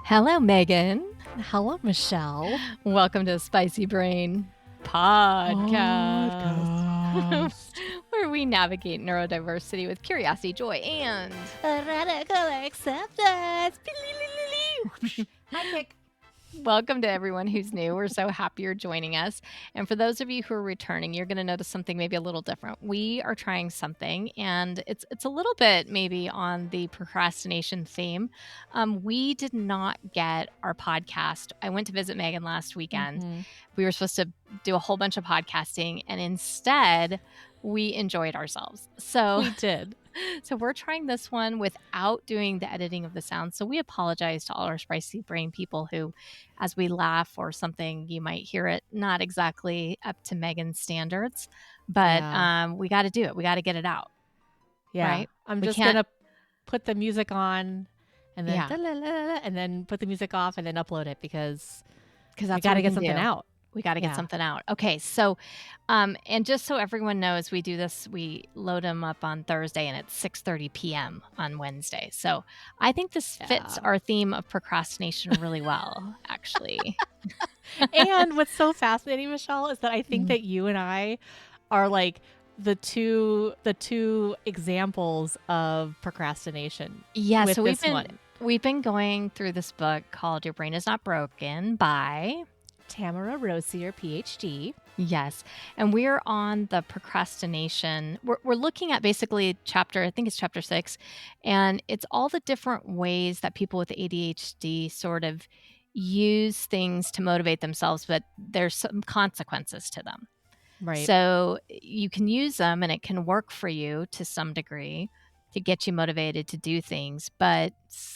Hello, Megan. Hello, Michelle. Welcome to Spicy Brain Podcast, Podcast. where we navigate neurodiversity with curiosity, joy, and Radical acceptance. Hi, kick. welcome to everyone who's new. We're so happy you're joining us. And for those of you who are returning, you're going to notice something maybe a little different. We are trying something, and it's a little bit maybe on the procrastination theme. We did not get our podcast. I went to visit Megan last weekend. We were supposed to do a whole bunch of podcasting, and instead we enjoyed ourselves. So We did. So we're trying this one without doing the editing of the sound. So we apologize to all our spicy brain people who, as we laugh or something, you might hear it not exactly up to Megan's standards, but we got to do it. We got to get it out. Yeah. Right? I'm We just can't- going to put the music on and then, Yeah. and then put the music off and then upload it because Because we that's got what to we get can something do. out. We got to get Yeah. something out. Okay. So, and just so everyone knows, we do this, we load them up on Thursday and it's 6:30 p.m. on Wednesday. So I think this fits Yeah. our theme of procrastination really well, actually. And what's so fascinating, Michelle, is that I think Mm. that you and I are like the two examples of procrastination. Yeah, with so this we've been going through this book called Your Brain Is Not Broken by Tamara Rosier, PhD. Yes, and we're on the procrastination. We're looking at basically I think it's chapter 6, and it's all the different ways that people with ADHD sort of use things to motivate themselves, but there's some consequences to them. Right. So you can use them and it can work for you to some degree to get you motivated to do things, but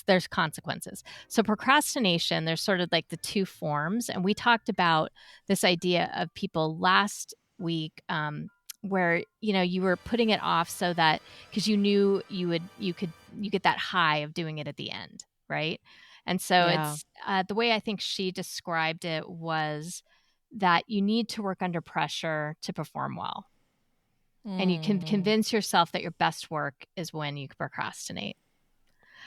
there's consequences. So procrastination, there's sort of like the two forms. And we talked about this idea of people last week where, you were putting it off so that because you knew you get that high of doing it at the end. Right. And so Yeah. it's the way I think she described it was that you need to work under pressure to perform well. And you can convince yourself that your best work is when you procrastinate.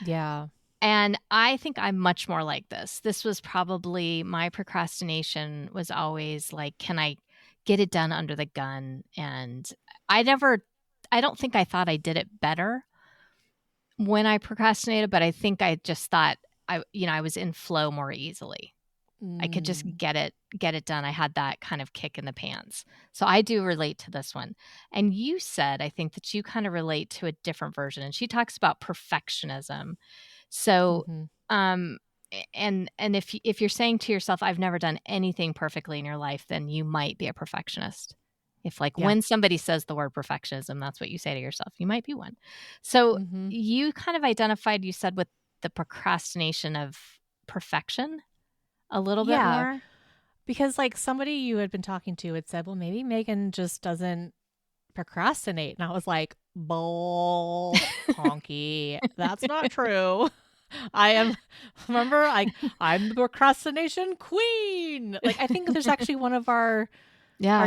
Yeah. And I think I'm much more like this. This was probably my procrastination was always like, can I get it done under the gun? And I don't think I thought I did it better when I procrastinated, but I think I just thought I was in flow more easily. I could just get it done. I had that kind of kick in the pants. So I do relate to this one. And you said, I think that you kind of relate to a different version. And she talks about perfectionism. So, and if you're saying to yourself, I've never done anything perfectly in your life, then you might be a perfectionist. If when somebody says the word perfectionism, that's what you say to yourself, you might be one. So you kind of identified, you said, with the procrastination of perfection a little bit more. Because like somebody you had been talking to had said, well, maybe Megan just doesn't procrastinate. And I was like, bull honky. That's not true. I'm the procrastination queen. Like, I think there's actually one of our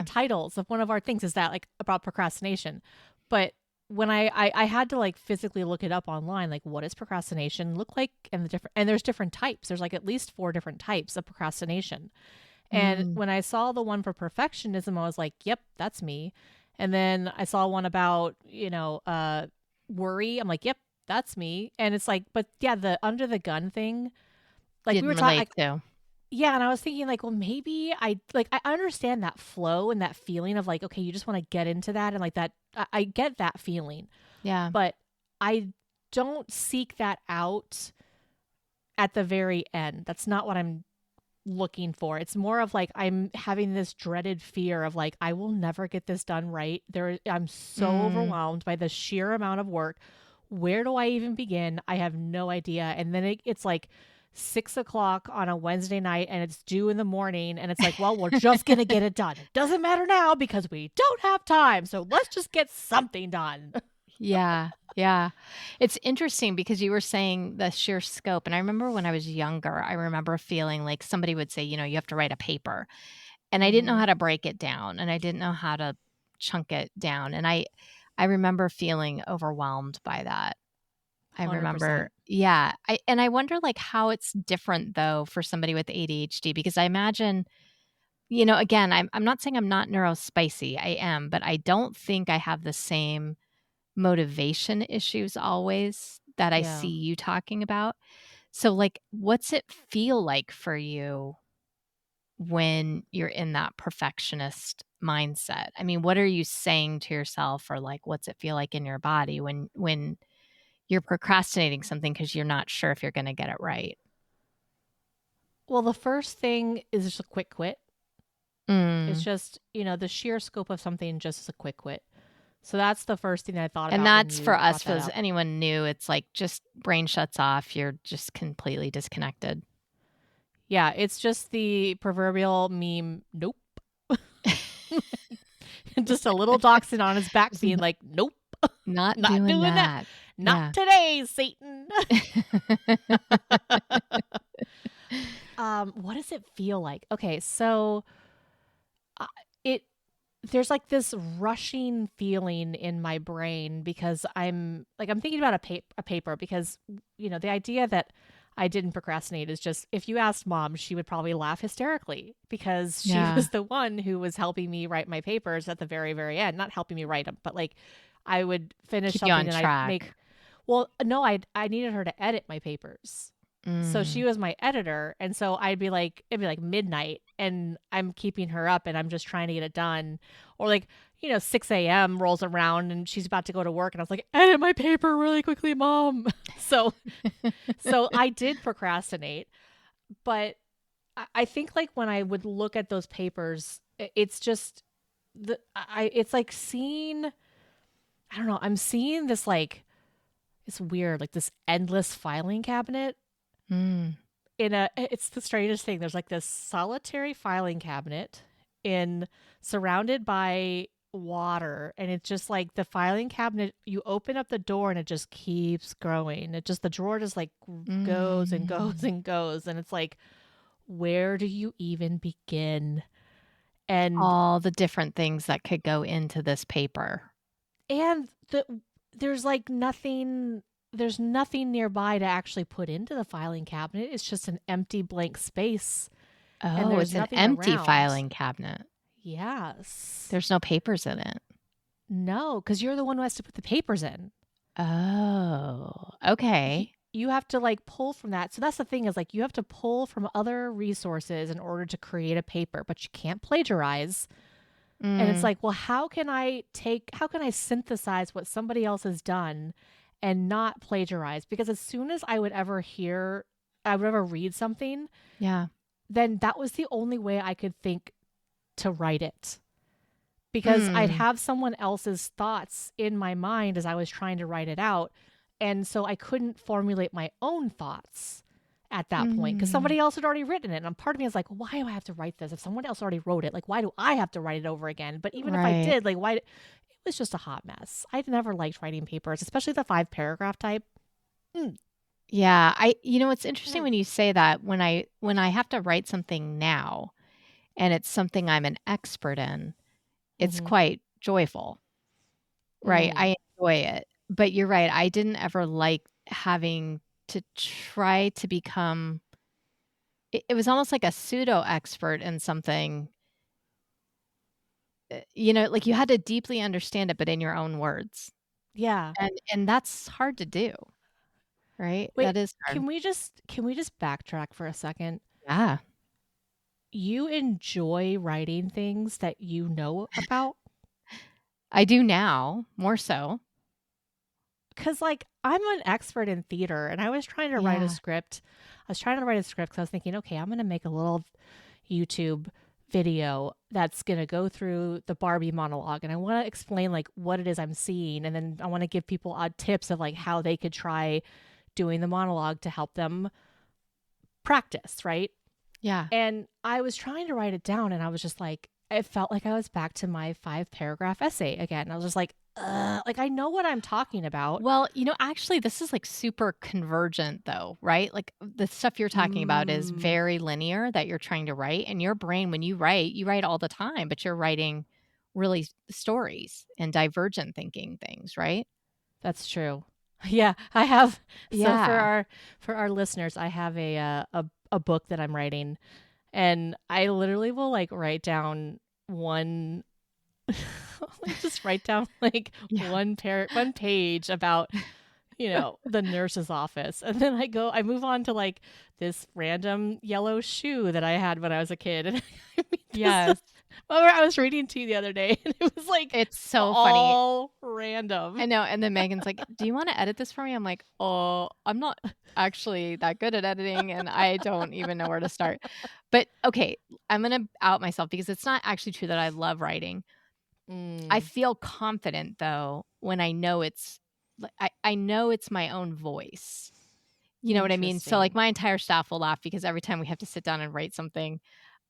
titles of one of our things is that like about procrastination. But when I had to like physically look it up online, like what does procrastination look like? And there's different types. There's like at least 4 different types of procrastination. And when I saw the one for perfectionism, I was like, yep, that's me. And then I saw one about, worry. I'm like, yep, that's me. And it's like, but yeah, the under the gun thing, like we were talking, yeah. And I was thinking like, well, maybe I understand that flow and that feeling of like, okay, you just want to get into that. And like that, I get that feeling. Yeah. But I don't seek that out at the very end. That's not what I'm looking for. It's more of like I'm having this dreaded fear of like I will never get this done right. I'm so overwhelmed by the sheer amount of work. Where do I even begin? I have no idea. And then it's like 6:00 on a Wednesday night and it's due in the morning and it's like, well, we're just gonna get it done. It doesn't matter now because we don't have time. So let's just get something done. Yeah. It's interesting because you were saying the sheer scope. And I remember when I was younger, I remember feeling like somebody would say, you have to write a paper. And I didn't know how to break it down and I didn't know how to chunk it down. And I remember feeling overwhelmed by that. I 100%. remember Yeah, I wonder, like, how it's different, though, for somebody with ADHD because I imagine again, I'm not saying I'm not neurospicy, I am, but I don't think I have the same motivation issues always that I see Yeah. you talking about. So, like, what's it feel like for you when you're in that perfectionist mindset? I mean, what are you saying to yourself or, like, what's it feel like in your body when you're procrastinating something because 'cause you're not sure if you're gonna get it right? Well, the first thing is just a quick quit. It's Mm. just, the sheer scope of something just is a quick quit. So that's the first thing I thought And about when that's for you us, brought that for up. anyone new, it's like just brain shuts off, you're just completely disconnected. Yeah, it's just the proverbial meme, nope. Just a little dachshund on his back Just being like, nope, not not doing doing that. that. Not Yeah. today, Satan. What does it feel like? Okay, so uh, it there's like this rushing feeling in my brain because I'm thinking about a paper because the idea that I didn't procrastinate is just if you asked mom, she would probably laugh hysterically because she Yeah. was the one who was helping me write my papers at the very very end, not helping me write them, but like I would finish Keep you something on and I'd make. track. Well, no, I needed her to edit my papers. So she Mm. was my editor, and so it'd be like midnight, and I'm keeping her up, and I'm just trying to get it done, or like 6 a.m. rolls around, and she's about to go to work, and I was like, edit my paper really quickly, mom. So I did procrastinate, but I think like when I would look at those papers, it's just it's like seeing, I don't know, I'm seeing this like it's weird, like this endless filing cabinet Mm. it's the strangest thing. There's like this solitary filing cabinet in surrounded by water, and it's just like the filing cabinet, you open up the door and it just keeps growing. It just, the drawer just like goes and goes Mm. and goes, and it's like, where do you even begin? And All the different things that could go into this paper. and the there's like nothing, there's nothing nearby to actually put into the filing cabinet. It's just an empty blank space, and Oh, there's it's an nothing empty around. filing cabinet. Yes. There's no papers in it. No, because you're the one who has to put the papers in. Oh, He, okay. you have to like pull from that. So that's the thing, is like you have to pull from other resources in order to create a paper, but you can't plagiarize. And it's Mm. like, well, how can I synthesize what somebody else has done and not plagiarize? Because as soon as I would ever read something, Yeah. then that was the only way I could think to write it. Because I'd Mm. have someone else's thoughts in my mind as I was trying to write it out. And so I couldn't formulate my own thoughts at that point because Mm. somebody else had already written it. And part of me is like, why do I have to write this? If someone else already wrote it, like, why do I have to write it over again? But even if I Right. did, like, why? It was just a hot mess. I'd never liked writing papers, especially the 5 paragraph type. Mm, Yeah, it's interesting mm, when you say that when I have to write something now and it's something I'm an expert in, it's mm-hmm, quite joyful, right? mm. I enjoy it. But you're right, I didn't ever like having to try to become it was almost like a pseudo expert in something, like you had to deeply understand it, but in your own words. Yeah. And that's hard to do, right? Wait, That is hard. can we just backtrack for a second? Yeah, You enjoy writing things that you know about? I do now, more so. Because, like, I'm an expert in theater, and I was trying to write a Yeah. script. I was trying to write a script because I was thinking, okay, I'm going to make a little YouTube video that's going to go through the Barbie monologue, and I want to explain, like, what it is I'm seeing. And then I want to give people odd tips of, like, how they could try doing the monologue to help them practice, right? Yeah. And I was trying to write it down, and I was just like, it felt like I was back to my 5 paragraph essay again. I was just like I know what I'm talking about. Well, actually, this is, like, super convergent, though, right? Like, the stuff you're talking about is Mm, very linear that you're trying to write, and your brain, when you write all the time, but you're writing really stories and divergent thinking things, right? that's true. Yeah, I have. So Yeah. for our listeners, I have a book that I'm writing, and I literally will like write down one like just write down like Yeah. one page about, you know, the nurse's office. And then I move on to like this random yellow shoe that I had when I was a kid. And I mean, this Yes. well, I was reading to you the other day and it was like It's so funny. all random. I know, and then Megan's like, "Do you wanna edit this for me?" I'm like, "Oh, I'm not actually that good at editing, and I don't even know where to start." But, okay, I'm gonna out myself because it's not actually true that I love writing. I Mm, feel confident, though, when I know it's I know it's my own voice. You know what I mean? So, like, interesting. my entire staff will laugh because every time we have to sit down and write something,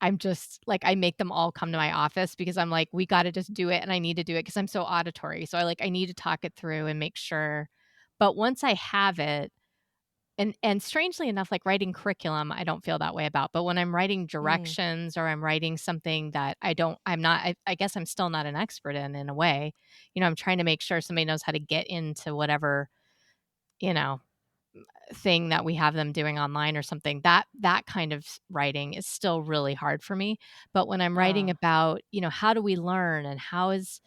I'm just like, I make them all come to my office because I'm like, "We gotta just do it, and I need to do it because 'cause I'm so auditory." So I need to talk it through and make sure. But once I have it, and strangely enough, like writing curriculum, I don't feel that way about, but when I'm writing Mm, directions or I'm writing something that I'm not I guess I'm still not an expert in a way, I'm trying to make sure somebody knows how to get into whatever, you know, thing that we have them doing online or something, that kind of writing is still really hard for me. But when I'm writing uh, about, how do we learn and how is,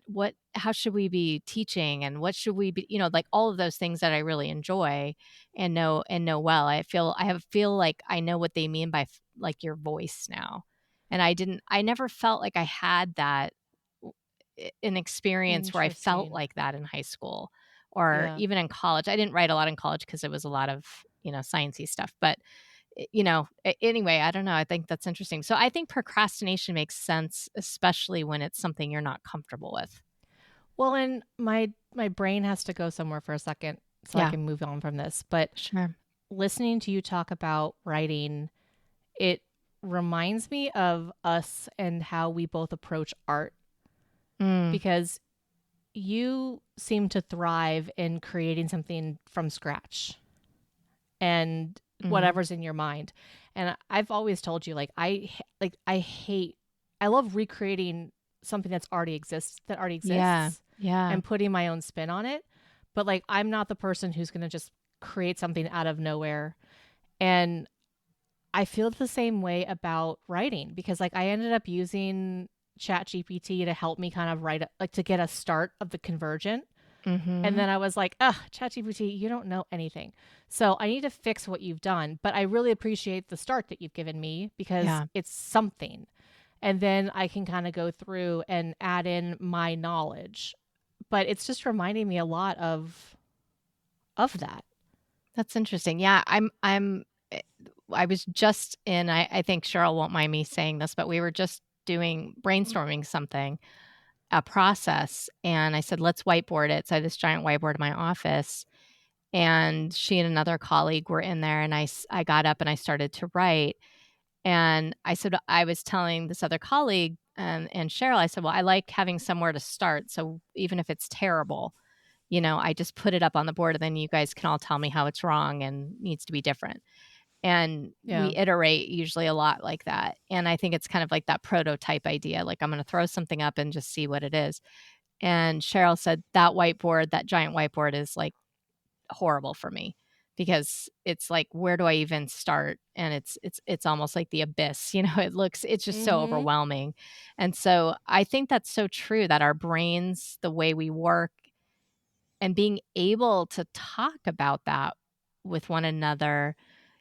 what how should we be teaching and what should we be, like all of those things that I really enjoy and know well. I feel like I know what they mean by like your voice now. And I never felt like I had that an experience where I felt interesting. like that in high school or Yeah. even in college. I didn't write a lot in college because it was a lot of, sciencey stuff, but, anyway, I don't know, I think that's interesting. So I think procrastination makes sense, especially when it's something you're not comfortable with. Well, and my brain has to go somewhere for a second so I Yeah, can move on from this. But sure. listening to you talk about writing, it reminds me of us and how we both approach art Mm, because you seem to thrive in creating something from scratch and mhm. whatever's in your mind. And I've always told you I hate I love recreating something that already Yeah, exists yeah. and putting my own spin on it. But like I'm not the person who's going to just create something out of nowhere. And I feel the same way about writing because like I ended up using ChatGPT to help me kind of like to get a start of the convergent. And Mhm. then I was like, ugh, ChatGPT, you don't know anything. So I need to fix what you've done. But I really appreciate the start that you've given me because Yeah. it's something. And then I can kind of go through and add in my knowledge. But it's just reminding me a lot of that. That's interesting. Yeah, eh, I was just in I think Cheryl won't mind me saying this, but we were just doing brainstorming something, a process, and I said, "Let's whiteboard it." So I had this giant whiteboard in my office, and she and another colleague were in there, and I got up and I started to write, and I was telling this other colleague, and Cheryl, I said, "Well, I like having somewhere to start, so even if it's terrible, I just put it up on the board, and then you guys can all tell me how it's wrong and needs to be different." And Yeah. we iterate usually a lot like that, and I think it's kind of like that prototype idea, like, I'm gonna throw something up and just see what it is. And Cheryl said, that giant whiteboard is, like, horrible for me because it's like, where do I even start? And it's almost like the abyss, it's just so Mm-hmm. overwhelming. And so I think that's so true that our brains, the way we work, and being able to talk about that with one another,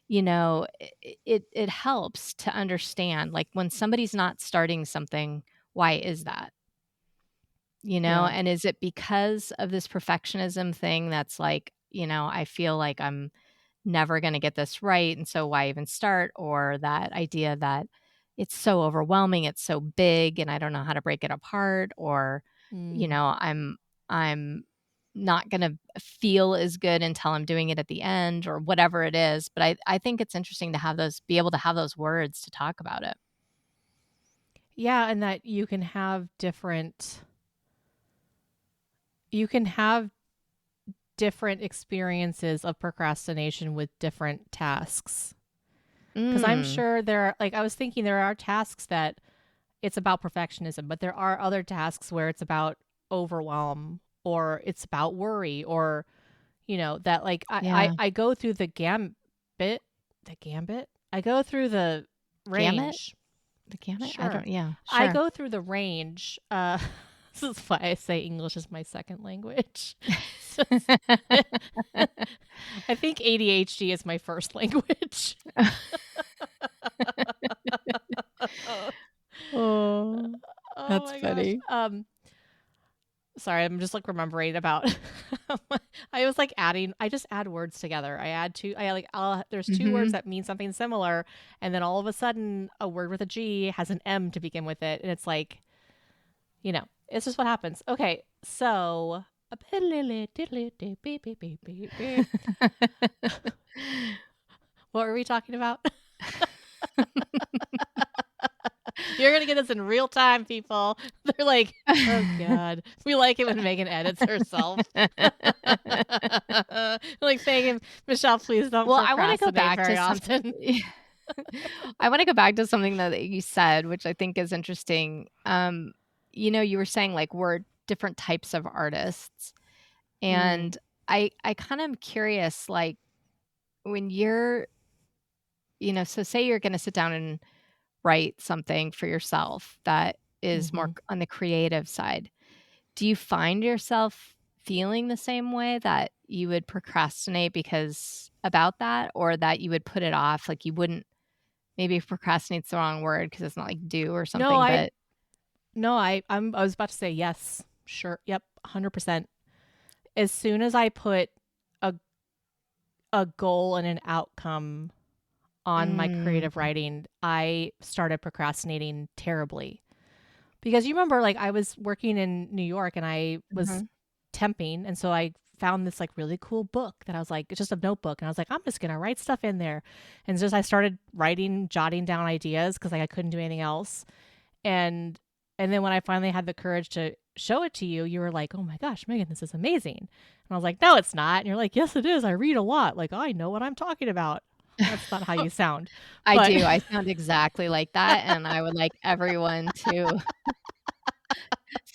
it helps to understand, like, when somebody's not starting something, why is that? Yeah. And is it because of this perfectionism thing that's like, I feel like I'm never going to get this right. And so why even start? Or that idea that it's so overwhelming, it's so big, and I don't know how to break it apart. Or, Mm. I'm not going to feel as good until I'm doing it at the end or whatever it is. But I think it's interesting to be able to have those words to talk about it. Yeah, and that you can have different experiences of procrastination with different tasks. Because I'm Mm, sure I was thinking there are tasks that it's about perfectionism, but there are other tasks where it's about overwhelm or it's about worry or that like Yeah. I go through the gambit. I go through the Gamut? range. The gamut? I Sure. don't yeah, I sure. go through the range. This is why I say English is my second language. So I think ADHD is my first language. Oh, Oh that's my gosh. funny. Sorry, I'm just like remembering about I was like I just add words together. There's two words Mhm. that mean something similar, and then all of a sudden a word with a G has an M to begin with it, and it's like, it's just what happens. Okay, so what were we talking about? You're gonna get this in real time, people. They're like, oh god, we like it when Megan edits herself. Like saying, Michelle, please don't Well, I wanna go procrastinate back to very some often. I wanna go back to something though that you said, which I think is interesting. You were saying, like, we're different types of artists, Mm, and I kind of am curious, like, when so say you're gonna sit down and write something for yourself that is more mm-hmm. on the creative side. Do you find yourself feeling the same way that you would procrastinate because about that or that you would put it off? Like you wouldn't maybe procrastinate's the wrong word because it's not like do or No, something, but I was about to say yes, sure, yep, 100%. As soon as I put a a goal and an outcome on my mm, creative writing, I started procrastinating terribly. Because you remember, like, I was working in New York and I was mhm. temping. And so I found this, like, really cool book that I was like, it's just a notebook. And I was like, I'm just going to write stuff in there. And just I started writing, jotting down ideas because, like, I couldn't do anything else. And, and then when I finally had the courage to show it to you, you were like, oh my gosh, Megan, this is amazing. And I was like, no, it's not. And you're like, yes, it is. I read a lot. Like, I know what I'm talking about. That's not how you sound. I But do. I sound exactly like that, and I would like everyone to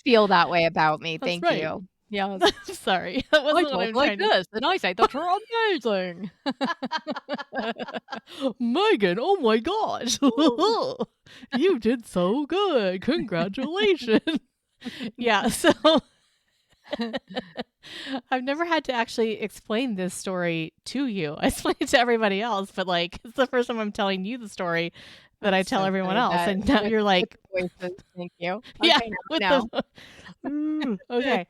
feel that way about me. that's Thank right. you. Yes. Sorry. That I wasn't what talk I'm like trying to. this, and I say that you're amazing. Megan, oh my gosh. You did so good. Congratulations. Yeah, so I've never had to actually explain this story to you. I explain it to everybody else, but like it's the first time I'm telling you the story that I That's tell so everyone funny else. that And now you're with like, the voices, thank you. yeah, Okay, with now the okay.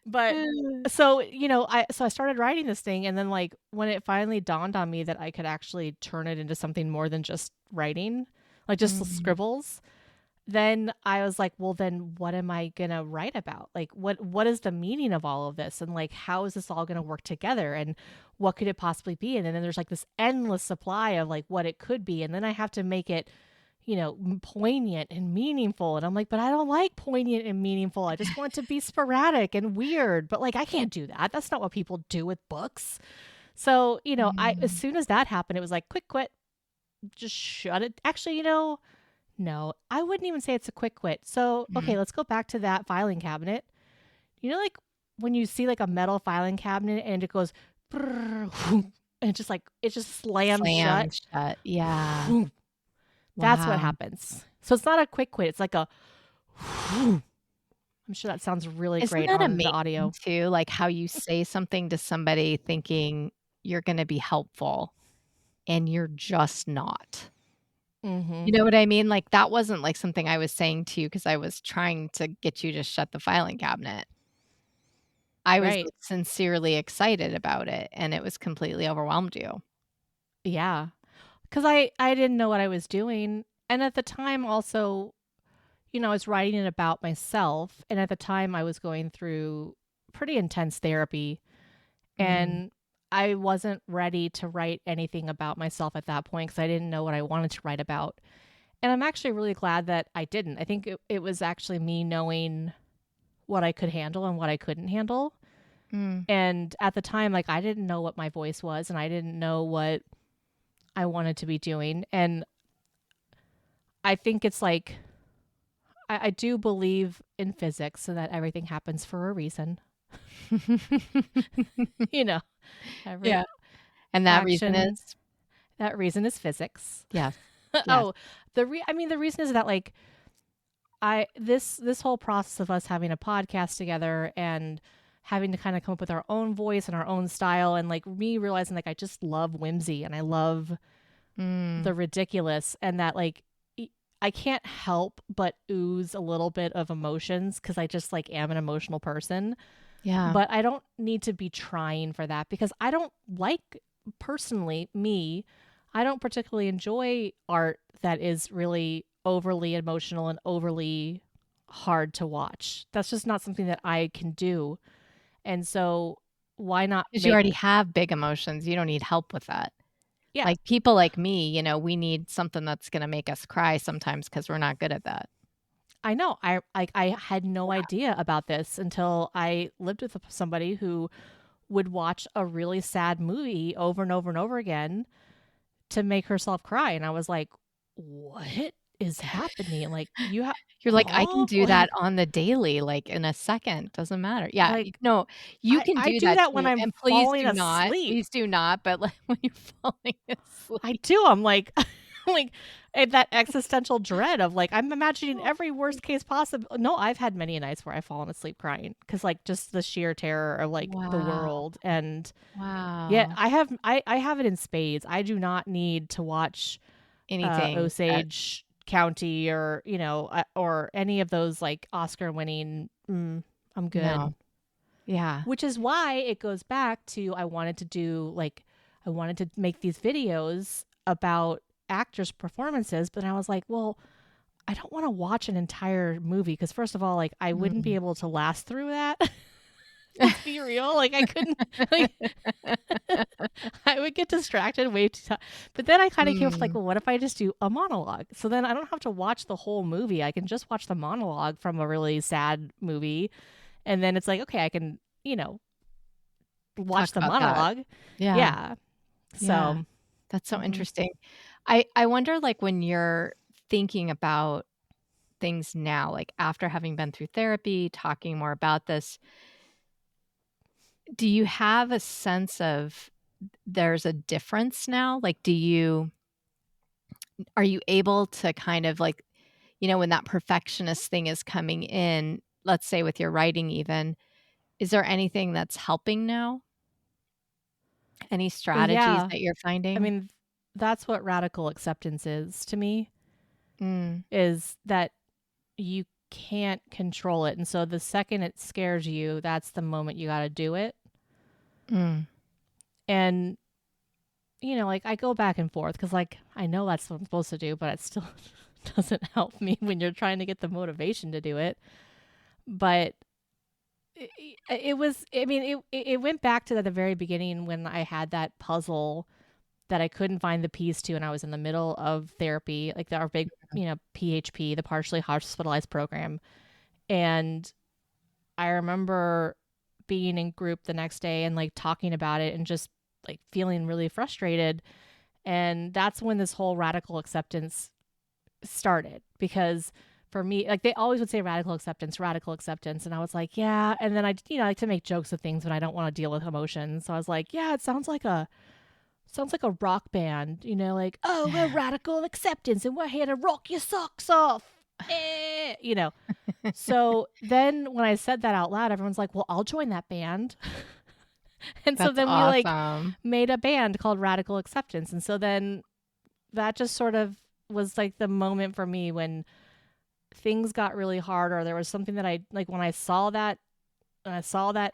But now. so, I started writing this thing, and then like when it finally dawned on me that I could actually turn it into something more than just writing, like just Mm, scribbles, then I was like, well then what am I going to write about? Like what is the meaning of all of this, and like how is this all going to work together, and what could it possibly be? And then there's like this endless supply of like what it could be, and then I have to make it poignant and meaningful. And I'm like, but I don't like poignant and meaningful. I just want it to be sporadic and weird. But like, I can't do that. That's not what people do with books. So, as mm, soon as that happened, it was like, quick quit, just shut it. Actually, no, I wouldn't even say it's a quick quit. So, okay, mhm. let's go back to that filing cabinet. Like when you see like a metal filing cabinet and it goes, and it just slams shut. Slam shut, yeah. That's what Wow. happens. So it's not a quick quit. It's like a I'm sure that sounds really Isn't great that on the amazing audio. too, like, how you say something to somebody thinking you're gonna be helpful, and you're just not. Mhm. You know what I mean? Like, that wasn't, like, something I was saying to you because I was trying to get you to shut the filing cabinet. I was, Right. like, sincerely excited about it, and it was completely overwhelmed you. Yeah. 'Cause I didn't know what I was doing, and at the time also, I was writing it about myself, and at the time I was going through pretty intense therapy, Mm, and I wasn't ready to write anything about myself at that point because I didn't know what I wanted to write about. And I'm actually really glad that I didn't. I think it was actually me knowing what I could handle and what I couldn't handle. mm. And at the time, like, I didn't know what my voice was and I didn't know what I wanted to be doing. And I think it's like, I do believe in physics and that everything happens for a reason. You know, every Yeah. And that reason action, is? that reason is physics. Yes. Yes. Oh, I mean, the reason is that like this whole process of us having a podcast together and having to kind of come up with our own voice and our own style, and like me realizing like I just love whimsy and I love Mm. the ridiculous, and that like I can't help but ooze a little bit of emotions because I just like am an emotional person. Yeah. But I don't need to be trying for that because I don't like, personally, me, I don't particularly enjoy art that is really overly emotional and overly hard to watch. That's just not something that I can do. And so why not 'Cause you make, already have big emotions, you don't need help with that. yeah, Like, people like me, we need something that's gonna make us cry sometimes because 'cause we're not good at that. I know. I had no idea about this until I lived with somebody who would watch a really sad movie over and over and over again to make herself cry, and I was like, "What is happening?" Like, "You have You're like, "I can do that Like on the daily, like, in a second, doesn't matter." Yeah, like, no, you can I do do that that when too, I'm and falling asleep. please do not, but, like, when you're falling I asleep. do, I'm like like, and that existential dread of, like, I'm imagining every worst case possible. No, I've had many nights where I've fallen asleep crying because like, just the sheer terror of, like, the Wow, world, and yeah, wow. I have it in spades. I do not need to watch Anything that Osage County or, or any of those like Oscar winning, I'm good. no. Yeah. Which is why it goes back to I wanted to make these videos about actors' performances, but I was like, well, I don't want to watch an entire movie because first of all, like I wouldn't be Mm. able to last through that. Let's be real. Like I couldn't like I would get distracted way too time. But then I kind of came up with like, Mm. well, what if I just do a monologue? So then I don't have to watch the whole movie. I can just watch the monologue from a really sad movie. And then it's like, okay, I can, watch Talk the about that. monologue. Yeah, Yeah. yeah. So, That's so mhm. interesting. I wonder, like, when you're thinking about things now, like, after having been through therapy, talking more about this, do you have a sense of there's a difference now? Like, are you able to kind of, like, when that perfectionist thing is coming in, let's say with your writing even, is there anything that's helping now? Any Well, strategies yeah. that you're I finding? mean, that's what radical acceptance is to me, Mm, is that you can't control it. And so the second it scares you, that's the moment you got to do it. mm, And like I go back and forth because like I know that's what I'm supposed to do, but it still doesn't help me when you're trying to get the motivation to do it. But it was, I mean, it went back to the very beginning when I had that puzzle that I couldn't find the piece to, and I was in the middle of therapy, like our big, PHP, the partially hospitalized program. And I remember being in group the next day and like talking about it and just like feeling really frustrated. And that's when this whole radical acceptance started because for me, like they always would say radical acceptance, radical acceptance. And I was like, yeah. And then I like to make jokes of things when I don't want to deal with emotions. So I was like, yeah, it sounds like a rock band, like, oh, we're radical acceptance and we're here to rock your socks off. You know. So then when I said that out loud, everyone's like, well, I'll join that band. And so that's then we like awesome. made a band called Radical Acceptance. And so then that just sort of was like the moment for me when things got really hard, or there was something that I like when I saw that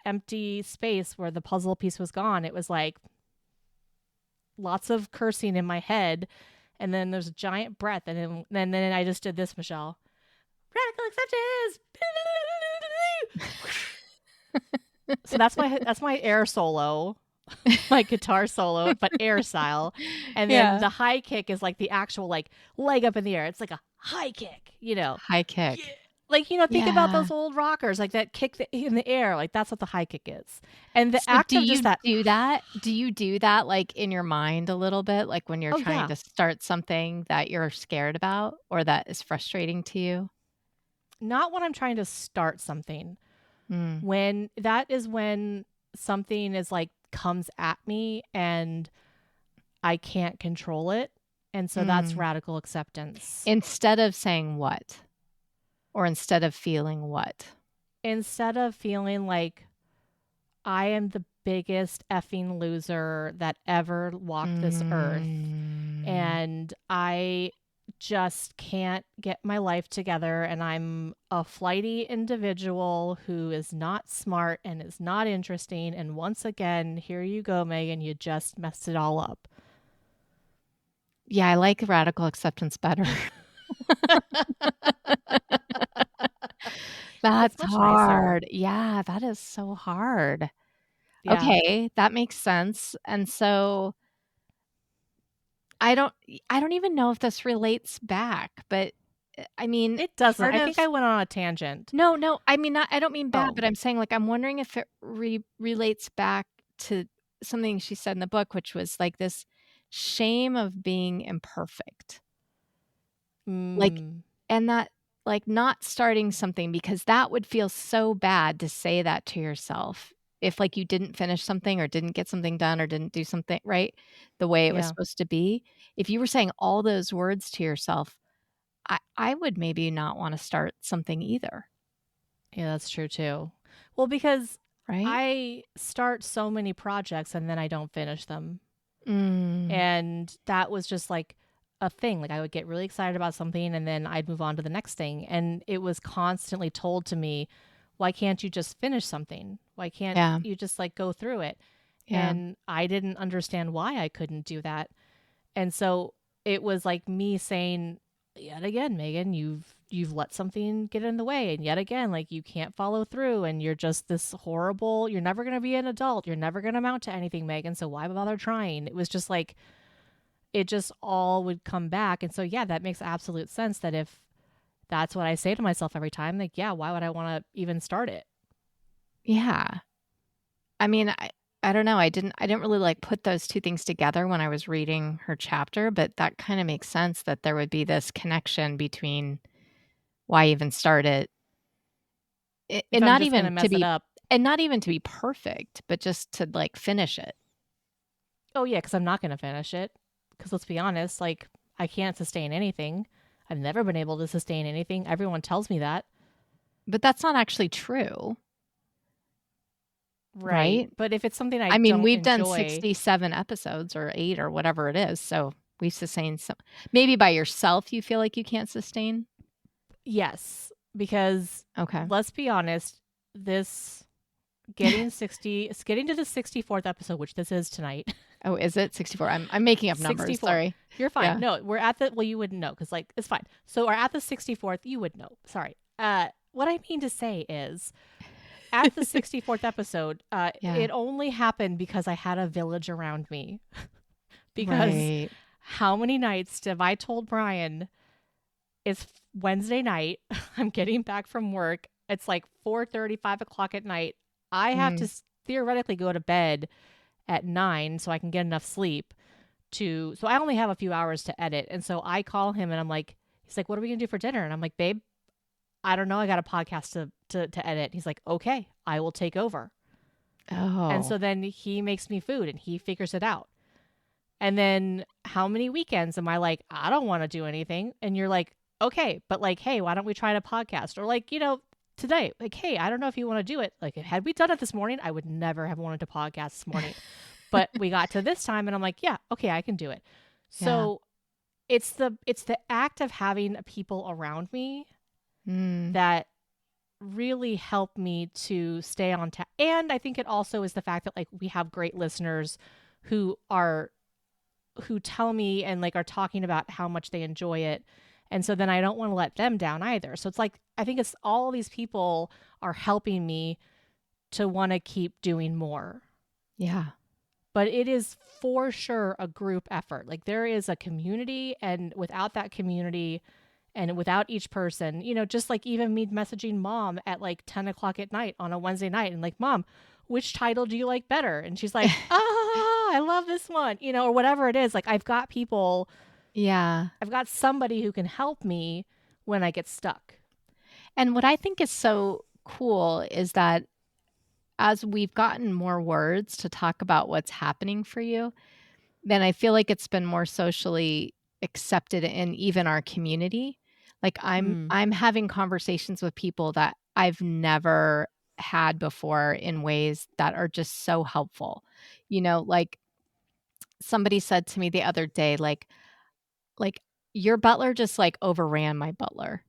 empty space where the puzzle piece was gone, it was like lots of cursing in my head. And then there's a giant breath. And then I just did this, Michelle. Radical acceptance. So that's my air solo, my guitar solo, but air style. And then Yeah. the high kick is like the actual like leg up in the air. It's like a high kick. High Yeah. kick. Like, think about Yeah. those old rockers, like that kick in the air. Like that's what the high kick is. And the So act of just that, do you do that, like, in your mind a little bit, like, when you're oh trying yeah, to start something that you're scared about or that is frustrating to you? not when I'm trying to start something. Mm. When that is when something is like comes at me and I can't control it. And so that's Mm. radical acceptance. Instead of saying what? Or instead of feeling what? Instead of feeling like I am the biggest effing loser that ever walked this earth Mm. and I just can't get my life together and I'm a flighty individual who is not smart and is not interesting. And once again, here you go, Megan, you just messed it all up. Yeah, I like radical acceptance better. It's That's much nicer. hard. Yeah, that is so hard. Yeah. Okay, that makes sense. And so I don't even know if this relates back, but, I mean, It doesn't. part I of think I went on a tangent. no, no, I mean, not I don't mean bad, Oh. but I'm saying, like, I'm wondering if it relates back to something she said in the book, which was, like, this shame of being imperfect. Like Mm. and that like, not starting something because that would feel so bad to say that to yourself if, like, you didn't finish something or didn't get something done or didn't do something right, the way it was Yeah. supposed to be. If you were saying all those words to yourself, I would maybe not wanna start something either, Yeah, that's true too. Well, because right? I start so many projects and then I don't finish them. Mm, And that was just like a thing. Like I would get really excited about something and then I'd move on to the next thing. And it was constantly told to me, why can't you just finish something? Why can't yeah, you just like go through it? yeah. And I didn't understand why I couldn't do that. And so it was like me saying, yet again, Megan, you've let something get in the way. And yet again, like you can't follow through and you're just this horrible, you're never gonna be an adult. You're never gonna amount to anything, Megan. So why bother trying? It was just like it just all would come back. And so yeah, that makes absolute sense that if that's what I say to myself every time, like, yeah, why would I want to even start it? Yeah. I mean, I don't know, I didn't really, like, put those 2 things together when I was reading her chapter, but that kinda makes sense that there would be this connection between why even start it? If I'm just gonna mess it up. And not even to be perfect, but just to, like, finish it. Oh yeah, because I'm not gonna finish it. Because let's be honest, like I can't sustain anything. I've never been able to sustain anything. Everyone tells me that. But that's not actually true, Right. right? But if it's something I I mean, don't we've done enjoy, 67 episodes or 8 or whatever it is, so we've sustained some maybe by yourself you feel like you can't sustain? yes. Because Okay. let's be honest, this getting to the 64th episode, which this is tonight. Oh, is it 64? I'm making up numbers, 64. sorry. You're fine. Yeah. No, we're at the well, you wouldn't know because like it's fine. So we're at the 64th. You would know. Sorry. What I mean to say is at the 64th episode, Yeah. it only happened because I had a village around me. Because Right. how many nights have I told Brian it's Wednesday night. I'm getting back from work. It's like 4:30, 5 o'clock at night. I have to Mm. theoretically go to bed at 9 so I can get enough sleep to so I only have a few hours to edit. And so I call him and I'm like, he's like, what are we gonna do for dinner? And I'm like, babe, I don't know. I got a podcast to edit. He's like, okay, I will take over. And Oh. so then he makes me food and he figures it out. And then how many weekends am I like, I don't want to do anything? And you're like, okay, but like, hey, why don't we try to podcast? Or like, today, like, hey, I don't know if you want to do it. Like, had we done it this morning, I would never have wanted to podcast this morning. But we got to this time and I'm like, yeah, okay, I can do it. Yeah. So it's the act of having people around me Mm. that really help me to stay on task. And I think it also is the fact that like we have great listeners who are who tell me and like are talking about how much they enjoy it. And so then I don't want to let them down either. So it's like I think it's all these people are helping me to want to keep doing more. Yeah. But it is for sure a group effort. Like there is a community and without that community and without each person, just like even me messaging mom at like 10 o'clock at night on a Wednesday night and like, mom, which title do you like better? And she's like, I love this one, or whatever it is. Like Yeah. I've got somebody who can help me when I get stuck. And what I think is so cool is that as we've gotten more words to talk about what's happening for you, then I feel like it's been more socially accepted in even our community. Like Mm. I'm having conversations with people that I've never had before in ways that are just so helpful. Like somebody said to me the other day, like your butler just like overran my butler.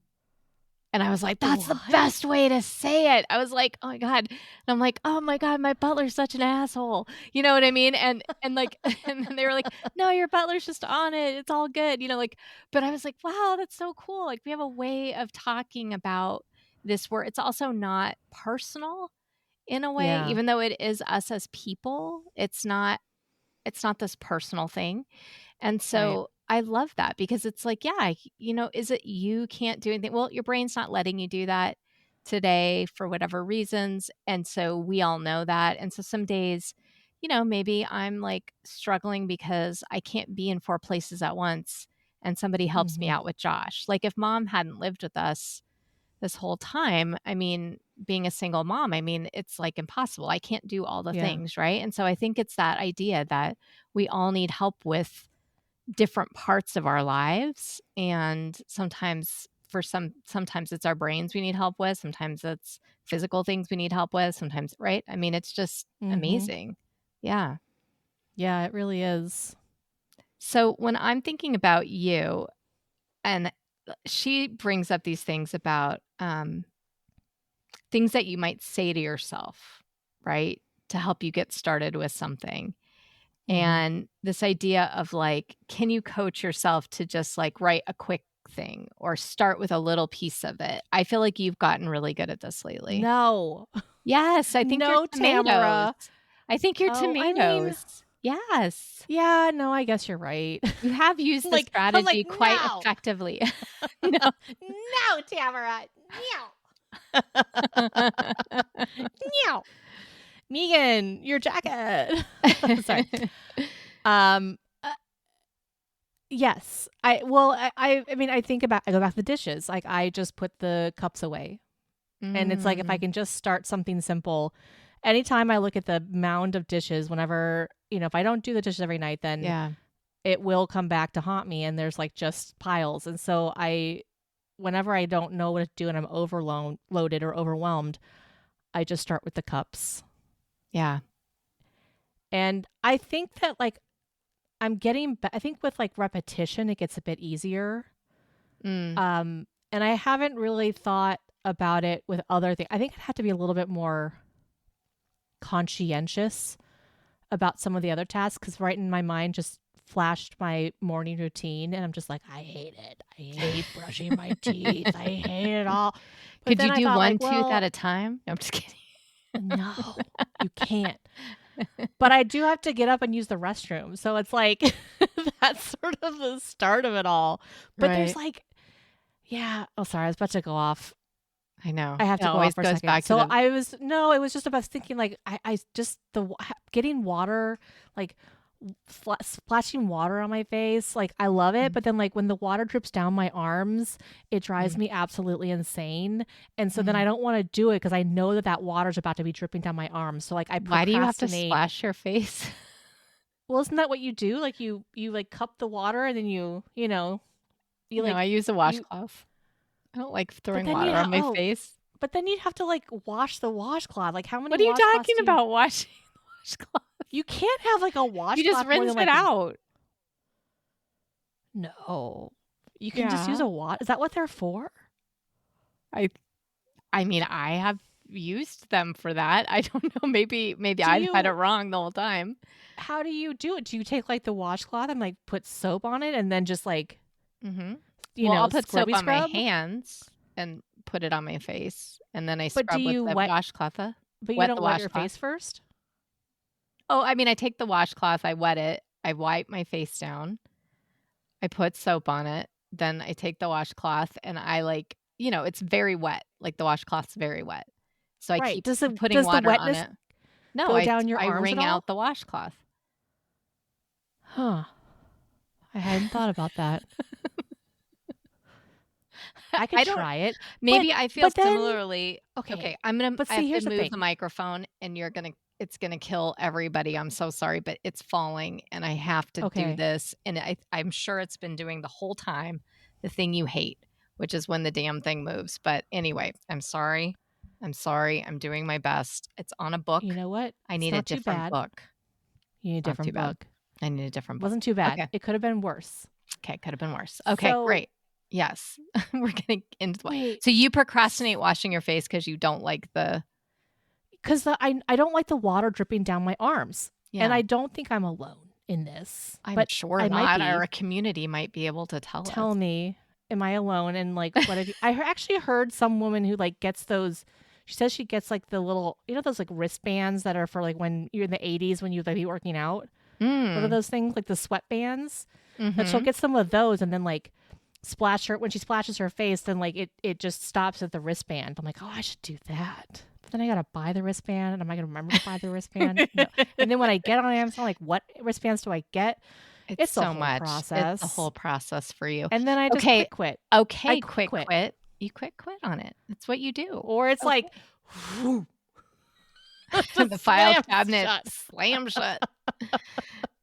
And I was like, "That's the What? best way to say it." I was like, "Oh my god." And I'm like, "Oh my god, my butler's such an asshole." You know what I mean? And like and then they were like, "No, your butler's just on it. It's all good." But I was like, "Wow, that's so cool." Like we have a way of talking about this where it's also not personal in a way, Yeah. even though it is us as people. It's not this personal thing. And Right. so I love that because it's like, yeah, is it you can't do anything? Well, your brain's not letting you do that today for whatever reasons. And so we all know that. And so some days, maybe I'm like struggling because I can't be in 4 places at once and somebody helps me Mhm. out with Josh. Like if mom hadn't lived with us this whole time, I mean, being a single mom, I mean, it's like impossible. I can't do all the Yeah. things, right? And so I think it's that idea that we all need help with different parts of our lives, and sometimes it's our brains we need help with, sometimes it's physical things we need help with, sometimes, right? I mean, it's just Mhm. amazing. Yeah. Yeah, it really is. So when I'm thinking about you, and she brings up these things about things that you might say to yourself, right? To help you get started with something. Mhm. And this idea of like, can you coach yourself to just like write a quick thing or start with a little piece of it? I feel like you've gotten really good at this lately. No. Yes, I think you're No, tomatoes. Tamara. I think you're Oh, I mean, tomatoes. Yes. yeah, no, I guess you're right. You have used the I'm like, strategy quite "No. effectively. No. No, Tamara. No. No. Megan, your jacket." Sorry. Um, uh, yes. I mean, I go back to the dishes. Like, I just put the cups away. And it's like, if I Mm, can just start something simple, anytime I look at the mound of dishes, whenever, if I don't do the dishes every night, then yeah. it will come back to haunt me and there's like just piles. And so whenever I don't know what to do and I'm loaded or overwhelmed, I just start with the cups. Yeah. And I think that like I think with like repetition, it gets a bit easier. Mm, And I haven't really thought about it with other things. I think I'd have to be a little bit more conscientious about some of the other tasks because right in my mind just flashed my morning routine and I'm just like, I hate it. I hate brushing my teeth. I hate it all. But could then you I do thought one like, tooth at well, a time? No, I'm just kidding. no, you can't. But I do have to get up and use the restroom. So it's like that's sort of the start of it all. But there's Right. like, yeah. Oh, sorry. I was about to go off. I know. I have It to go off always for a goes second. back to So the I was no, it was just about thinking like I just getting water, like splashing water on my face, like I love it. mm, But then like when the water drips down my arms, it drives mm, me absolutely insane. And so then I mhm. don't want to do it because I know that that water's about to be dripping down my arms. So like I Why do you have to procrastinate. splash your face? Well, isn't that what you do? Like you like cup the water and then you No, like I use a you. washcloth. I don't like But throwing then water on my face. but then you'd have to like wash the washcloth. Like how many What are you washcloths talking do you about washing the washcloth? You can't have like a You just washcloth more rinse than it like out. no. You can just use Yeah. a wash. Is that what they're for? I I mean, I have used them for that. I don't know, maybe Do I've had it you wrong the whole time. how do you do it? Do you take like the washcloth and like put soap on it and then just like, Mhm. Well, I'll put soap scrubby on my scrub? hands and put it on my face, and then I But do scrub with you the washcloth, but you wet don't the wet your washcloth. face first? Oh, I mean, I take the washcloth, I wet it, I wipe my face down, I put soap on it, then I take the washcloth and I like it's very wet, like, the washcloth's very wet. So I Right. keep putting Does the water on wetness it. No, go I down your I arms at wring all? out the washcloth. Huh. I hadn't thought about that. I could I don't try it, but maybe I feel but then similarly. okay, Okay, but I see, have to here's the move the thing. microphone and it's gonna kill everybody. I'm so sorry, but it's falling and I have to do Okay, this, and I'm sure it's been doing the whole time the thing you hate, which is when the damn thing moves. But anyway, I'm sorry. I'm sorry. I'm doing my best. It's on a you book. know what? I It's need a not too different bad. book. You need a It's not too different bad. book. I need a different It book. wasn't too bad. Okay. It could have been worse. Okay, could have been worse. Okay, So, great. Yes. We're getting into what wait, so you procrastinate washing your face because you don't like the because I don't like the water dripping down my arms, and yeah. I don't think I'm alone in this, I'm but sure I might not. be. Our community might be able to tell us. Tell me, am I alone? And like, what have you? Actually heard some woman who like gets those. She says she gets like the little, those like wristbands that are for like when you're in the 80s when you'd like be working out. What are Mm. those things? Like the sweatbands. That she'll Mhm. get some of those and then like splash her when she splashes her face. Then like it just stops at the wristband. I'm like, oh, I should do that. But then I gotta buy the wristband, and am I gonna remember to buy the wristband? No. And then when I get on Amazon, like, what wristbands do I get? It's It's a so whole much. It's a process. whole process for you. And then I just Okay. quit. I Okay, quit quick quit. quit. You quit on it. That's what you do. Or it's like Okay. The just file slams cabinet shut. slam shut.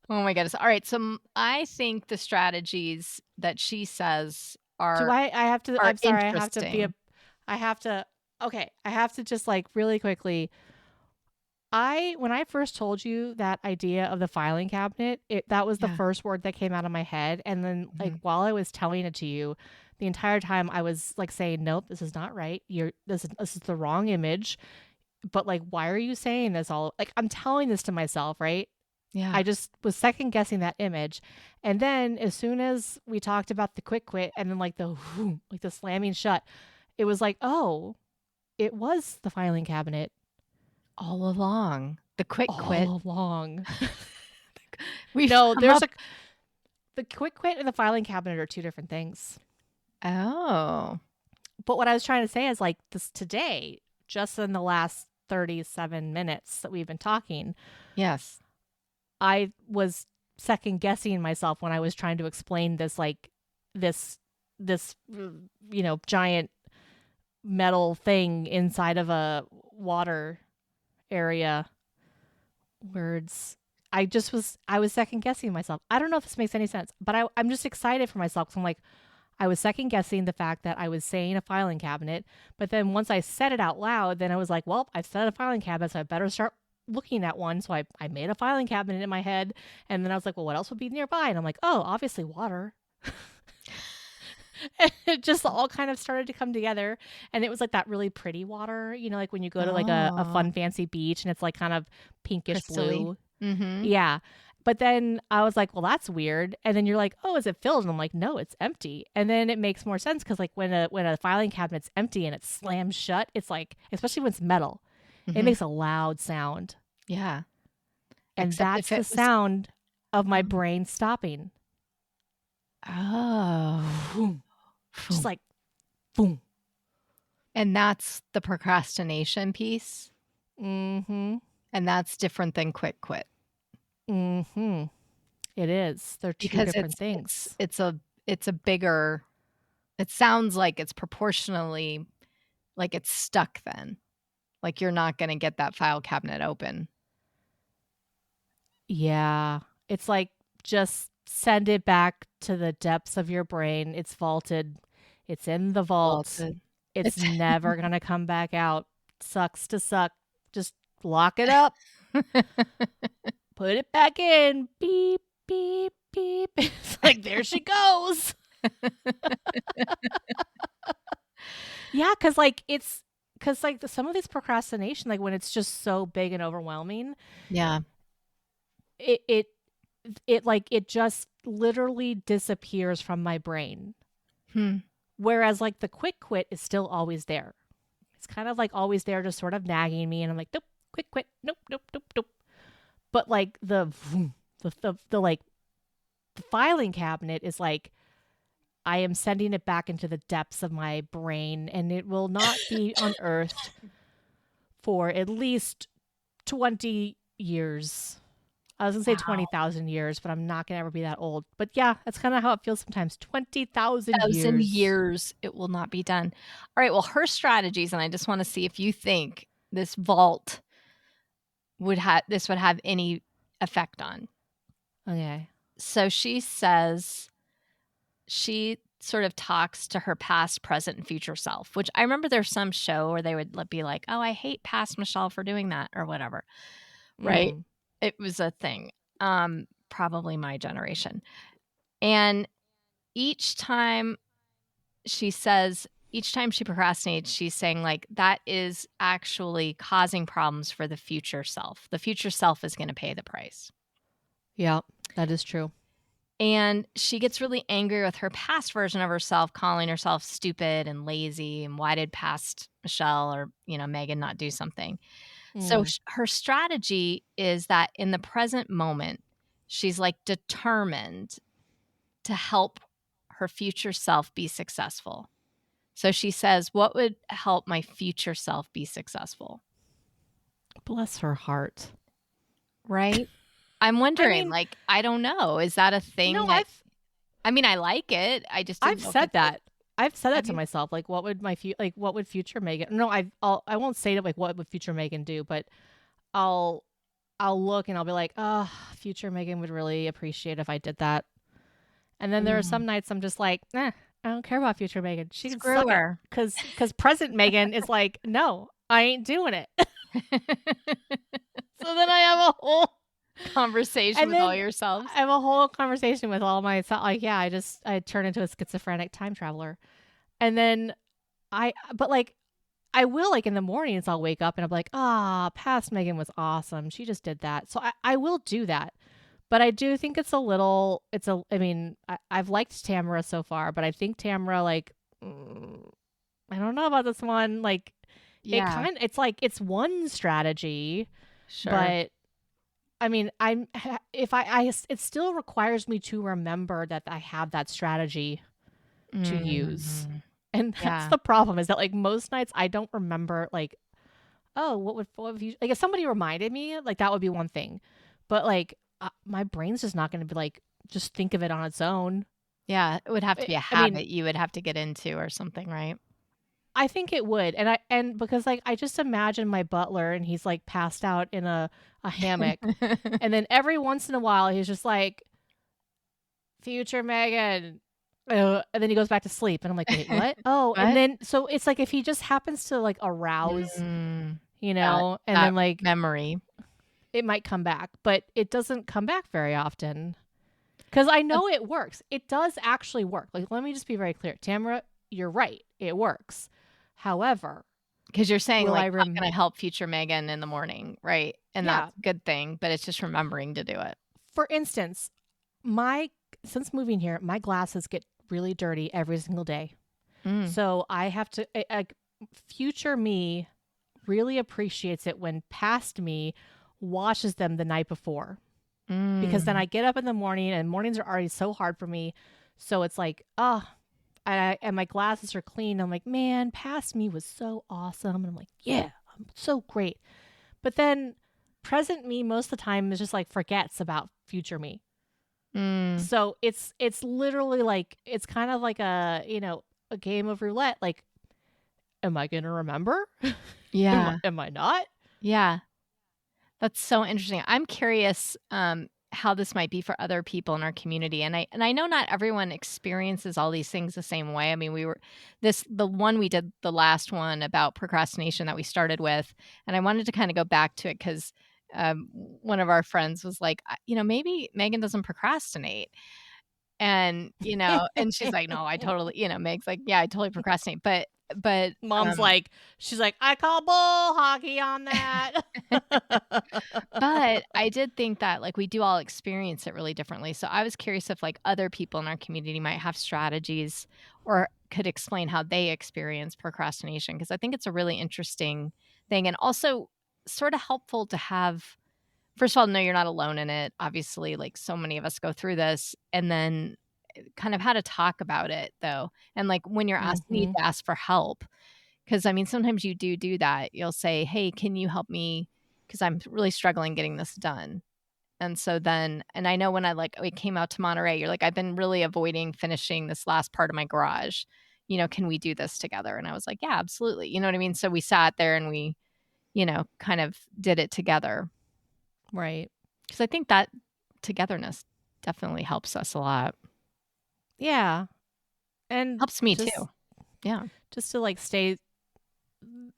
Oh my goodness. All right, so I think the strategies that she says Do I have to are I'm sorry, I have to be a interesting. I have to okay, I have to just like really quickly. When I first told you that idea of the filing cabinet, that was the Yeah. first word that came out of my head, and then like Mhm. while I was telling it to you, the entire time I was like saying, "Nope, this is not right. This is the wrong image." But like, why are you saying this all? Like, I'm telling this to myself, right? I Yeah. just was second guessing that image. And then as soon as we talked about the quick quit and then like the like the slamming shut, it was like, oh, it was the filing cabinet All along. The quick quit. all along. We've No, come up the quick quit and the filing cabinet are two different things. Oh. But what I was trying to say is like this today, just in the last 37 minutes that we've been talking, Yes. I was second guessing myself when I was trying to explain this like this giant metal thing inside of a water area. Words. I was second guessing myself. I don't know if this makes any sense, but I'm just excited for myself because I'm like, I was second guessing the fact that I was saying a filing cabinet, but then once I said it out loud, then I was like, well, I've said a filing cabinet, so I better start looking at one. So I made a filing cabinet in my head, and then I was like, well, what else would be nearby? And I'm like, oh, obviously water. And it just all kind of started to come together. And it was like that really pretty water, like when you go to like a Oh, fun fancy beach and it's like kind of pinkish crystally. blue. Mhm. Yeah. But then I was like, well, that's weird. And then you're like, oh, is it filled? And I'm like, no, it's empty. And then it makes more sense because like when a filing cabinet's empty and it slams shut, it's like, especially when it's metal, it Mhm. makes a loud sound. Yeah. And Except if that's the it was sound of my oh. brain stopping. Oh. Boom. Just Phew. like boom. And that's the procrastination piece, Mm-hmm. and that's different than quick quit Mm-hmm. It is. They're two because different things. it's a bigger it sounds like it's proportionally like it's stuck then. Like you're not gonna get that file cabinet open. Yeah. It's like just send it back to the depths of your brain. It's vaulted. It's in the vault. Vaulted. It's It's never going to come back out. Sucks to suck. Just lock it up. Put it back in. Beep, beep, beep. It's like, there she goes. Yeah, because like some of this procrastination, like when it's just so big and overwhelming, Yeah. it it it just literally disappears from my brain. Hmm. Whereas like the quick quit is still always there. It's kind of like always there, just sort of nagging me, and I'm like, nope, quick quit, nope, nope, nope, nope. But like the like the filing cabinet is like I am sending it back into the depths of my brain, and it will not be unearthed for at least 20 years. I was gonna say Wow. 20,000 years, but I'm not gonna ever be that old. But yeah, that's kind of how it feels sometimes. 20,000 1,000 years. years, it will not be done. All right, well, her strategies, and I just wanna see if you think this vault would have any effect on. Okay. So she says she sort of talks to her past, present, and future self, which I remember there's some show where they would be like, "Oh, I hate past Michelle for doing that," or whatever, right? Mm. It was a thing, probably my generation. And each time each time she procrastinates, she's saying, like, that is actually causing problems for the future self. The future self is gonna pay the price. Yeah, that is true. And she gets really angry with her past version of herself, calling herself stupid and lazy, and why did past Michelle or, Megan not do something? So Mm. her strategy is that in the present moment, she's, like, determined to help her future self be successful. So she says, "What would help my future self be successful?" Bless her heart. Right? I'm I wondering, mean, like, I don't know, is that a no, thing that I mean, I like it, I just I've didn't know if said it's like that. I've said that have to you? myself. Like, what would what would future Megan? No, I won't say it like what would future Megan do, but I'll I'll look and I'll be like, oh, future Megan would really appreciate if I did that. And then there are Mm, some nights I'm just like, I don't care about future Megan. She can screw suck it. her. Cause present Megan is like, no, I ain't doing it. So then I have a whole Conversation and with all then yourselves. I have a whole conversation with all my like, yeah, I turn into a schizophrenic time traveler. And then but like I will like in the mornings I'll wake up and I'm like, past Megan was awesome. She just did that. So I will do that. But I do think I mean, I've liked Tamara so far, but I think Tamara, like, I don't know about this one. Like, Yeah, it's like, it's one strategy, sure. but I mean, if it still requires me to remember that I have that strategy to use. Mhm. And that's Yeah, the problem is that, like, most nights I don't remember, like, oh, what would you, like, if somebody reminded me, like, that would be one thing. But, like, my brain's just not going to be like, just think of it on its own. yeah, it would have to be a I mean, habit you would have to get into or something, right? I think it would. And because, like, I just imagine my butler and he's like passed out in a hammock. And then every once in a while, he's just like, future Megan. And then he goes back to sleep. And I'm like, wait, what? Oh, and What? then, so it's like if he just happens to like arouse, Mm, that and that then like memory. it might come back, but it doesn't come back very often. Because I know it works. It does actually work. Like, let me just be very clear. Tamara, you're right. It works. However, Because 'cause you're saying, will like, I how rem can I help future Megan in the morning, right? And yeah. that's a good thing, but it's just remembering to do it. For instance, my since moving here, my glasses get really dirty every single day. Mm, So I have to future me really appreciates it when past me washes them the night before. Because then mm, I get up in the morning and mornings are already so hard for me. So it's like, and my glasses are clean. I'm like, man, past me was so awesome. And I'm like, yeah, I'm so great. But then present me most of the time is just like forgets about future me. mm. So it's literally like it's kind of like a game of roulette. Like, am I gonna remember? Yeah, Am I not? yeah. That's so interesting. I'm curious, how this might be for other people in our community, and I know not everyone experiences all these things the same way. I mean, the one we did, the last one about procrastination that we started with, and I wanted to kinda go back to it 'cause, one of our friends was like, maybe Megan doesn't procrastinate." And she's like, "No, I totally," Meg's like, "Yeah, I totally procrastinate." But, Mom's um like, she's like, I call bull hockey on that. But I did think that, like, we do all experience it really differently, so I was curious if, like, other people in our community might have strategies or could explain how they experience procrastination, because I think it's a really interesting thing and also sorta helpful to have first of all, know you're not alone in it, obviously, like, so many of us go through this, and then, kind of how to talk about it, though, and, like, when you're asked need Mhm. to ask for help. 'Cause, I mean, sometimes you do that. You'll say, "Hey, can you help me? Because 'Cause I'm really struggling getting this done." And so then, and I know when we came out to Monterey, you're like, I've been really avoiding finishing this last part of my garage. Can we do this together? And I was like, yeah, absolutely. You know what I mean? So we sat there and we, kind of did it together. Right. Because I think that togetherness definitely helps us a lot. Yeah. And Helps me too. Yeah. Just to like stay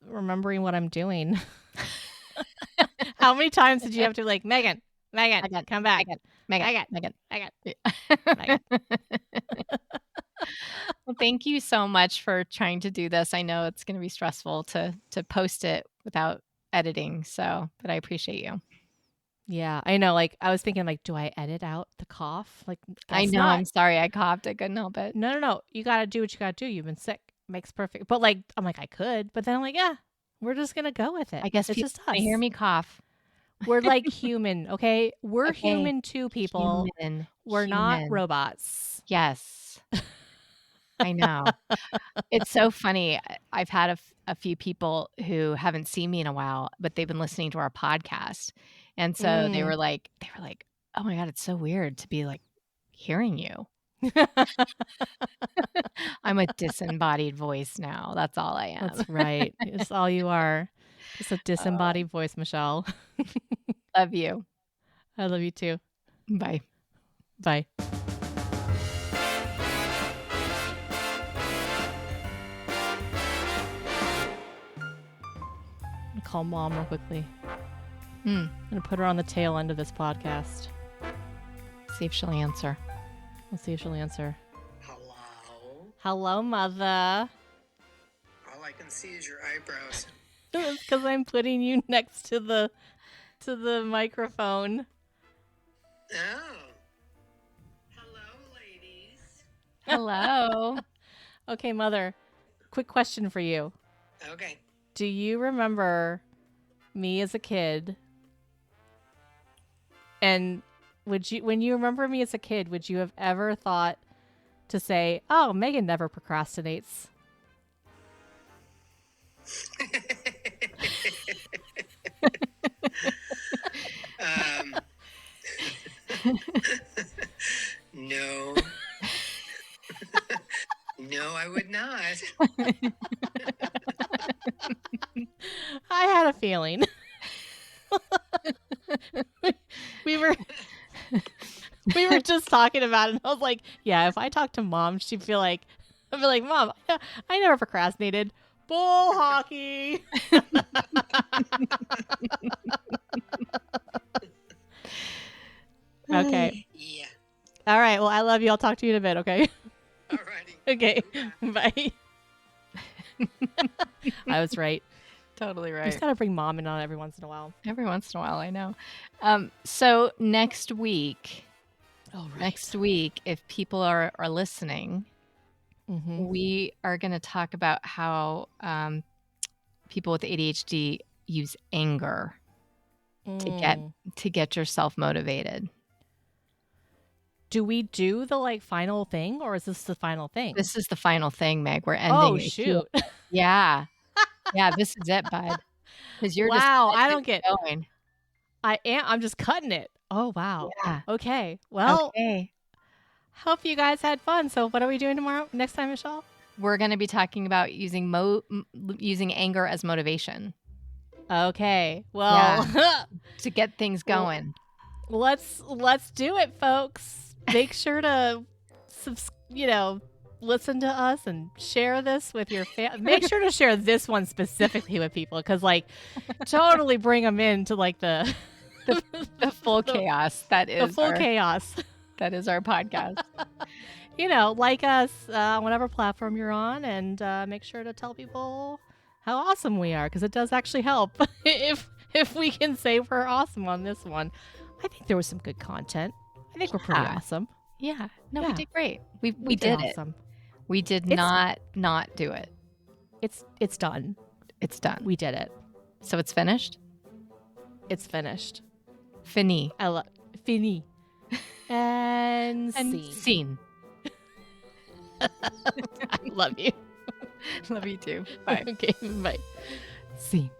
remembering what I'm doing. How many times did you have to like, Megan, come back. Megan. Megan. Well, thank you so much for trying to do this. I know it's going to be stressful to post it without editing, but I appreciate you. Yeah, I know. Like, I was thinking, like, do I edit out the cough? Like, I know. not. I'm sorry. I coughed. I couldn't help it. No. You got to do what you got to do. You've been sick. Makes perfect. But like, I'm like, I could. But then I'm like, yeah, we're just going to go with it. I guess it's just us. Hear me cough. We're like human, okay? We're human too, people. We're not robots. Yes. I know. It's so funny. I've had a few people who haven't seen me in a while, but they've been listening to our podcast. And so they were like, oh my God, it's so weird to be like hearing you. I'm a disembodied voice now. That's all I am. That's right. It's all you are. Just a disembodied voice, Michelle. Love you. I love you too. Bye. Bye. Call Mom real quickly. I'm going to put her on the tail end of this podcast. See if she'll answer. Let's see if she'll answer. Hello? Hello, Mother. All I can see is your eyebrows. It's because I'm putting you next to the microphone. Oh. Hello, ladies. Hello. Okay, Mother. Quick question for you. Okay. Do you remember me as a kid? And when you remember me as a kid, would you have ever thought to say, "Oh, Megan never procrastinates"? No. No, I would not. I had a feeling. we were just talking about it, and I was like, yeah, if I talk to Mom, I'd be like, Mom, I never procrastinated. Bull hockey. Okay. Yeah. All right. Well, I love you. I'll talk to you in a bit, okay? Alrighty. Okay. Bye. I was right. Totally right. You just got to bring Mom in on every once in a while. Every once in a while, I know. So next week, if people are listening, we are going to talk about how people with ADHD use anger to get yourself motivated. Do we do the final thing, or is this the final thing? This is the final thing, Meg. We're ending. Oh, shoot. Yeah. Yeah, this is it, bud. Because you're just I don't get going. I'm just cutting it. Oh, wow. Yeah. Okay. Well, hope you guys had fun. So what are we doing next time, Michelle? We're going to be talking about using anger as motivation. Okay. Well, to get things going. Let's do it, folks. Make sure to listen to us and share this with your family. Make sure to share this one specifically with people, because totally bring them into the full chaos. That is the full chaos. That is our podcast. Like us on whatever platform you're on, and make sure to tell people how awesome we are, because it does actually help if we can say we're awesome on this one. I think there was some good content. I think we're pretty awesome. Yeah. No, we did great. We did awesome. It. We did not do it. It's done. It's done. We did it. So it's finished? It's finished. Fini. Fini. And scene. I love you. Love you too. Bye. Okay, bye. Scene.